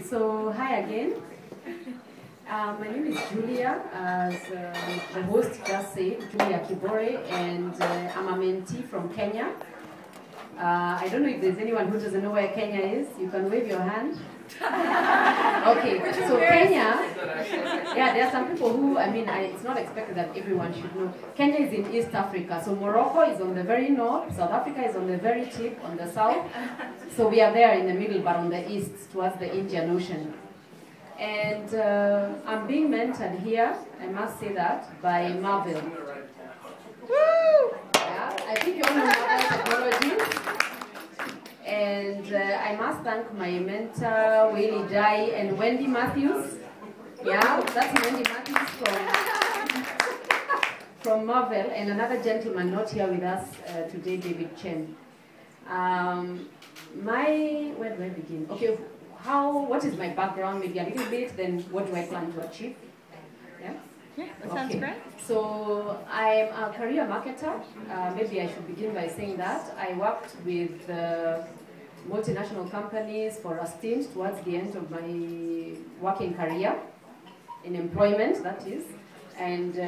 So, hi again. My name is Julia, as the host just said, Julia Kibore, and I'm a mentee from Kenya. I don't know if there's anyone who doesn't know where Kenya is. You can wave your hand. Okay, so Kenya, yeah, there are some people who, it's not expected that everyone should know. Kenya is in East Africa, so Morocco is on the very north, South Africa is on the very tip, on the south. So we are there in the middle, but on the east, towards the Indian Ocean. And I'm being mentored here, I must say that, by Marvell. Woo! Yeah, I think you all know Marvell Technologies. And I must thank my mentor, Weili and Wendy Matthews. Yeah, that's Wendy Matthews from Marvell, and another gentleman not here with us today, David Chen. Where do I begin? Okay, what is my background? Maybe a little bit, then what do I plan to achieve? Yeah? Yeah, that sounds great. So I'm a career marketer. Maybe I should begin by saying that. I worked with multinational companies for a stint towards the end of my working career, in employment, that is. And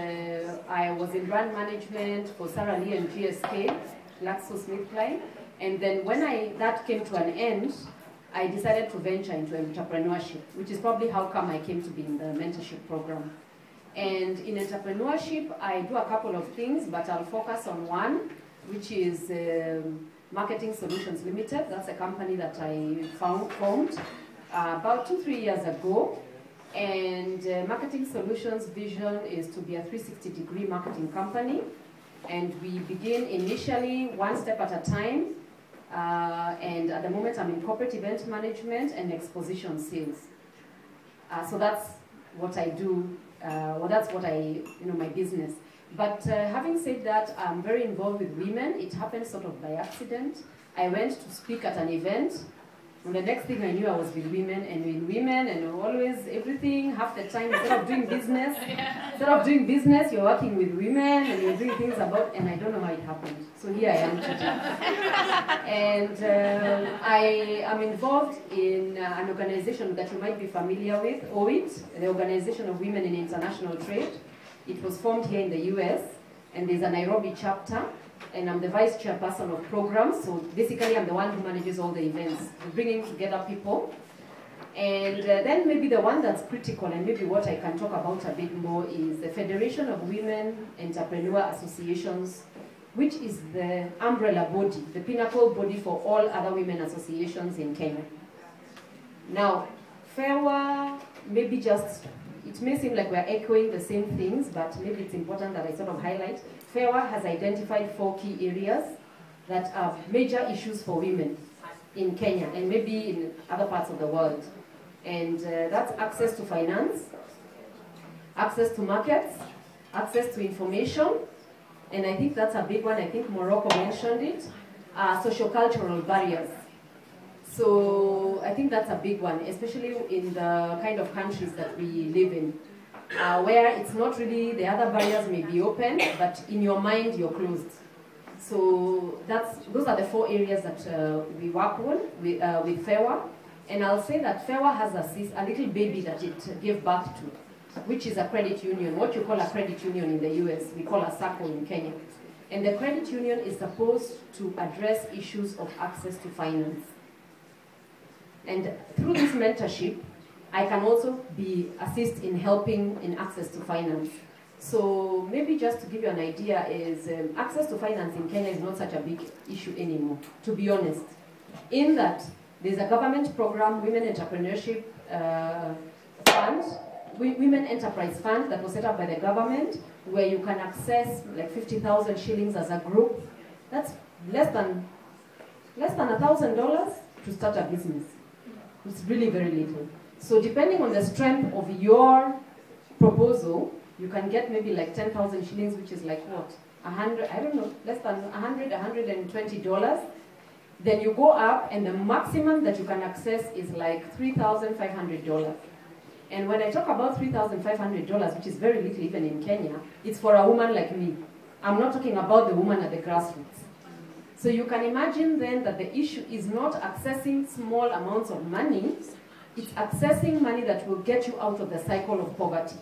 I was in brand management for Sara Lee and GSK, GlaxoSmithKline. And then when that came to an end, I decided to venture into entrepreneurship, which is probably how come I came to be in the mentorship program. And in entrepreneurship, I do a couple of things, but I'll focus on one, which is Marketing Solutions Limited. That's a company that I formed about 2-3 years ago. And Marketing Solutions' vision is to be a 360-degree marketing company. And we begin initially one step at a time. And at the moment, I'm in corporate event management and exposition sales. So that's what I do. That's what my business. But having said that, I'm very involved with women. It happened sort of by accident. I went to speak at an event, and the next thing I knew, I was with women, and always everything, half the time, instead of doing business, you're working with women, and you're doing things and I don't know how it happened. So here I am today. And I am involved in an organization that you might be familiar with, OIT, the Organization of Women in International Trade. It was formed here in the US, and there's a Nairobi chapter, and I'm the vice chairperson of programs, so basically I'm the one who manages all the events, bringing together people. And then maybe the one that's critical, and maybe what I can talk about a bit more, is the Federation of Women Entrepreneur Associations, which is the umbrella body, the pinnacle body for all other women associations in Kenya. Now, FEWA, maybe it may seem like we're echoing the same things, but maybe it's important that I sort of highlight. FEWA has identified 4 key areas that are major issues for women in Kenya and maybe in other parts of the world. And that's access to finance, access to markets, access to information, and I think that's a big one. I think Morocco mentioned it, socio-cultural barriers. So I think that's a big one, especially in the kind of countries that we live in, where it's not really, the other barriers may be open, but in your mind you're closed. So those are the 4 areas that we work on with FEWA. And I'll say that FEWA has a little baby that it gave birth to, which is a credit union, what you call a credit union in the US, we call a SACCO in Kenya. And the credit union is supposed to address issues of access to finance. And through this mentorship, I can also assist in helping in access to finance. So maybe just to give you an idea is access to finance in Kenya is not such a big issue anymore, to be honest. In that, there's a government program, Women Entrepreneurship Fund, Women Enterprise Fund that was set up by the government, where you can access like 50,000 shillings as a group. That's less than $1,000 to start a business. It's really very little. So depending on the strength of your proposal, you can get maybe like 10,000 shillings, which is like what? 100, I don't know, less than $100, $120. Then you go up, and the maximum that you can access is like $3,500. And when I talk about $3,500, which is very little even in Kenya, it's for a woman like me. I'm not talking about the woman at the grassroots. So you can imagine then that the issue is not accessing small amounts of money, it's accessing money that will get you out of the cycle of poverty.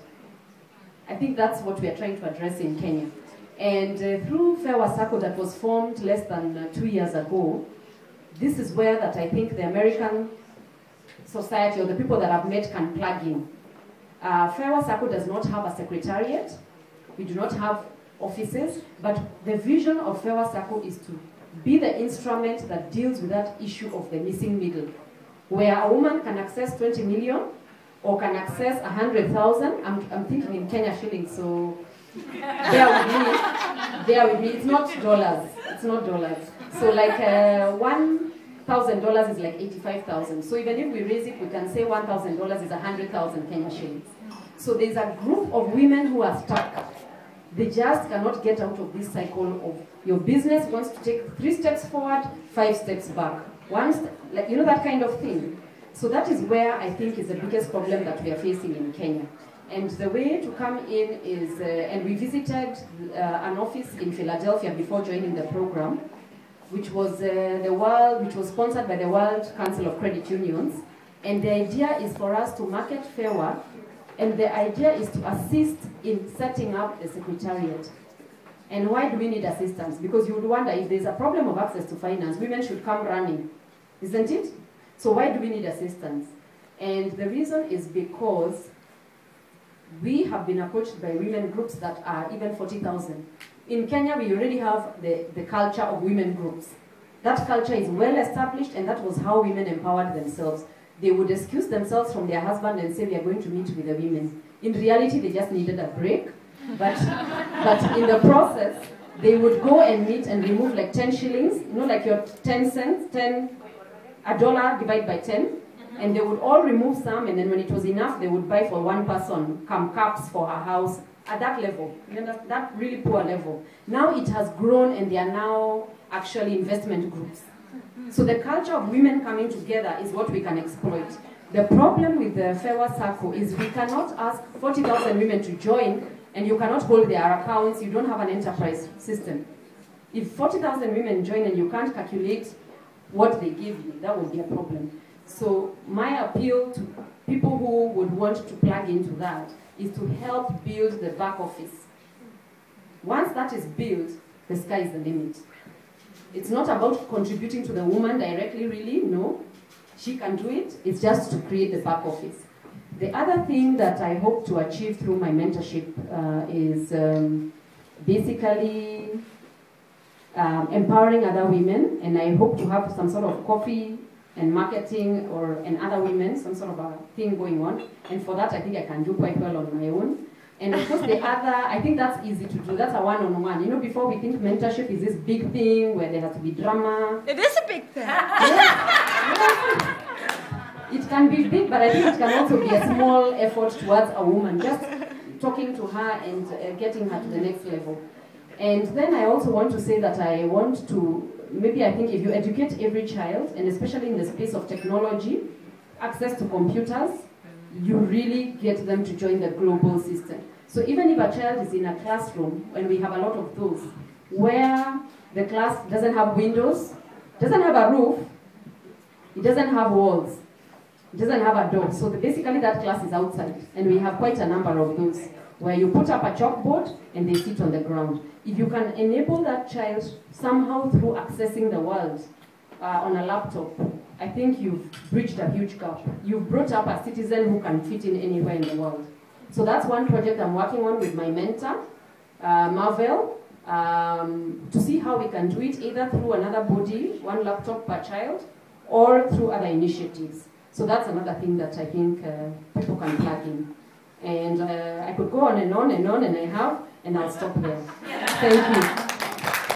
I think that's what we are trying to address in Kenya. And through FEWA Circle that was formed less than 2 years ago, this is where that I think the American society or the people that I've met can plug in. FEWA Circle does not have a secretariat. We do not have offices, but the vision of FEWA Circle is to be the instrument that deals with that issue of the missing middle, where a woman can access 20 million or can access 100,000. I'm thinking in Kenya shillings, so bear with me. It's not dollars. It's not dollars. So like $1,000 is like 85,000. So even if we raise it, we can say $1,000 is 100,000 Kenya shillings. So there's a group of women who are stuck. They just cannot get out of this cycle of your business wants to take 3 steps forward, 5 steps back. Like, you know, that kind of thing. So that is where I think is the biggest problem that we are facing in Kenya. And the way to come in is, and we visited an office in Philadelphia before joining the program, which was sponsored by the World Council of Credit Unions. And the idea is for us to market FEWA, and the idea is to assist in setting up the secretariat. And why do we need assistance? Because you would wonder, if there's a problem of access to finance, women should come running, isn't it? So why do we need assistance? And the reason is because we have been approached by women groups that are even 40,000. In Kenya, we already have the culture of women groups. That culture is well established, and that was how women empowered themselves. They would excuse themselves from their husband and say, we are going to meet with the women. In reality, they just needed a break. But in the process, they would go and meet and remove like 10 shillings, you know, like your 10 cents, a dollar divided by 10. And they would all remove some, and then when it was enough, they would buy for one person cups for her house at that level, you know, that really poor level. Now it has grown, and they are now actually investment groups. So the culture of women coming together is what we can exploit. The problem with the FEWA Circle is we cannot ask 40,000 women to join, and you cannot hold their accounts. You don't have an enterprise system. If 40,000 women join and you can't calculate what they give you, that will be a problem. So my appeal to people who would want to plug into that is to help build the back office. Once that is built, the sky is the limit. It's not about contributing to the woman directly, really, no. She can do it. It's just to create the back office. The other thing that I hope to achieve through my mentorship is basically empowering other women, and I hope to have some sort of coffee and marketing and other women, some sort of a thing going on. And for that, I think I can do quite well on my own. And of course, the other, I think that's easy to do. That's a one-on-one. You know, before we think mentorship is this big thing where there has to be drama. It is a big thing. Yes. It can be big, but I think it can also be a small effort towards a woman, just talking to her and getting her to the next level. And then I also want to say that I want to, maybe I think if you educate every child, and especially in the space of technology, access to computers, you really get them to join the global system. So even if a child is in a classroom, and we have a lot of those, where the class doesn't have windows, doesn't have a roof, it doesn't have walls, it doesn't have a door. So basically that class is outside, and we have quite a number of those, where you put up a chalkboard and they sit on the ground. If you can enable that child somehow through accessing the world on a laptop, I think you've bridged a huge gap. You've brought up a citizen who can fit in anywhere in the world. So that's one project I'm working on with my mentor, Marvell, to see how we can do it either through another body, one laptop per child, or through other initiatives. So that's another thing that I think people can plug in. And I could go on and on and on, and I have, and I'll stop there. Thank you.